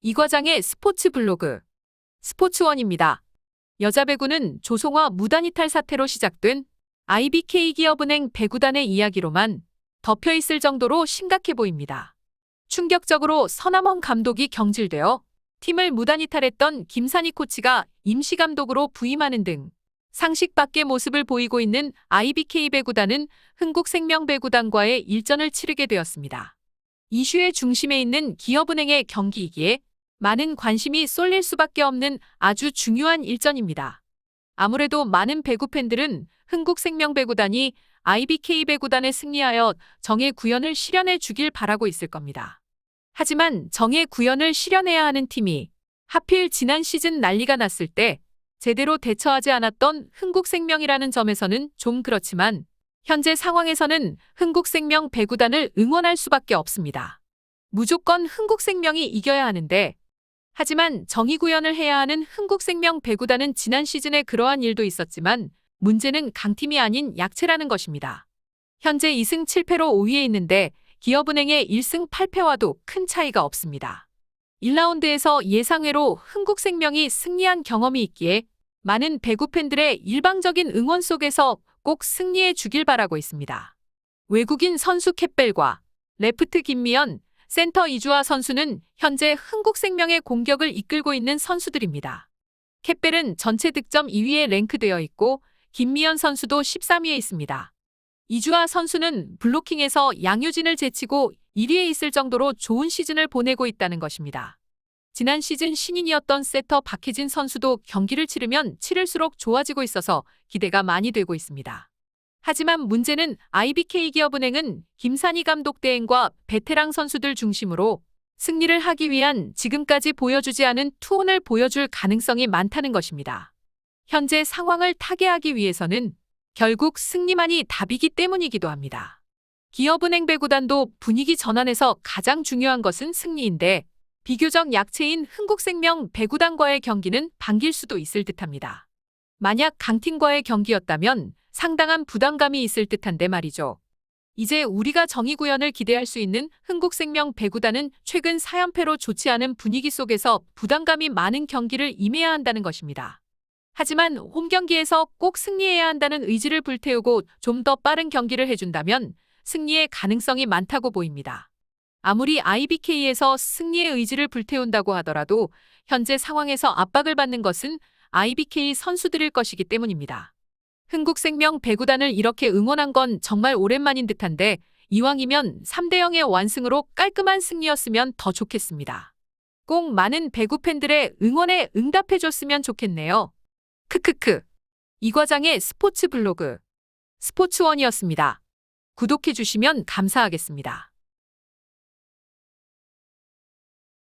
이 과장의 스포츠 블로그 스포츠원입니다. 여자 배구는 조성화 무단이탈 사태로 시작된 IBK 기업은행 배구단의 이야기로만 덮여 있을 정도로 심각해 보입니다. 충격적으로 서남원 감독이 경질되어 팀을 무단이탈했던 김산희 코치가 임시감독으로 부임하는 등 상식 밖의 모습을 보이고 있는 IBK 배구단은 흥국생명배구단과의 일전을 치르게 되었습니다. 이슈의 중심에 있는 기업은행의 경기이기에 많은 관심이 쏠릴 수밖에 없는 아주 중요한 일전입니다. 아무래도 많은 배구 팬들은 흥국생명배구단이 IBK 배구단에 승리하여 정예 구연을 실현해 주길 바라고 있을 겁니다. 하지만 정예 구연을 실현해야 하는 팀이 하필 지난 시즌 난리가 났을 때 제대로 대처하지 않았던 흥국생명이라는 점에서는 좀 그렇지만 현재 상황에서는 흥국생명 배구단을 응원할 수밖에 없습니다. 무조건 흥국생명이 이겨야 하는데 하지만 정의구현을 해야 하는 흥국생명 배구단은 지난 시즌에 그러한 일도 있었지만 문제는 강팀이 아닌 약체라는 것입니다. 현재 2승 7패로 5위에 있는데 기업은행의 1승 8패와도 큰 차이가 없습니다. 1라운드에서 예상외로 흥국생명이 승리한 경험이 있기에 많은 배구 팬들의 일방적인 응원 속에서 꼭 승리해 주길 바라고 있습니다. 외국인 선수 캣벨과 레프트 김미연, 센터 이주아 선수는 현재 흥국생명의 공격을 이끌고 있는 선수들입니다. 캣벨은 전체 득점 2위에 랭크되어 있고 김미연 선수도 13위에 있습니다. 이주아 선수는 블로킹에서 양효진을 제치고 1위에 있을 정도로 좋은 시즌을 보내고 있다는 것입니다. 지난 시즌 신인이었던 세터 박혜진 선수도 경기를 치르면 치를수록 좋아지고 있어서 기대가 많이 되고 있습니다. 하지만 문제는 IBK 기업은행은 김산희 감독 대행과 베테랑 선수들 중심으로 승리를 하기 위한 지금까지 보여주지 않은 투혼을 보여줄 가능성이 많다는 것입니다. 현재 상황을 타개하기 위해서는 결국 승리만이 답이기 때문이기도 합니다. 기업은행 배구단도 분위기 전환에서 가장 중요한 것은 승리인데 비교적 약체인 흥국생명 배구단과의 경기는 반길 수도 있을 듯합니다. 만약 강팀과의 경기였다면 상당한 부담감이 있을 듯한데 말이죠. 이제 우리가 정의구현을 기대할 수 있는 흥국생명 배구단은 최근 4연패로 좋지 않은 분위기 속에서 부담감이 많은 경기를 임해야 한다는 것입니다. 하지만 홈경기에서 꼭 승리해야 한다는 의지를 불태우고 좀 더 빠른 경기를 해준다면 승리의 가능성이 많다고 보입니다. 아무리 IBK에서 승리의 의지를 불태운다고 하더라도 현재 상황에서 압박을 받는 것은 IBK 선수들일 것이기 때문입니다. 흥국생명 배구단을 이렇게 응원한 건 정말 오랜만인 듯한데 이왕이면 3대0의 완승으로 깔끔한 승리였으면 더 좋겠습니다. 꼭 많은 배구 팬들의 응원에 응답해줬으면 좋겠네요. 크크크. 이 과장의 스포츠 블로그 스포츠원이었습니다. 구독해주시면 감사하겠습니다.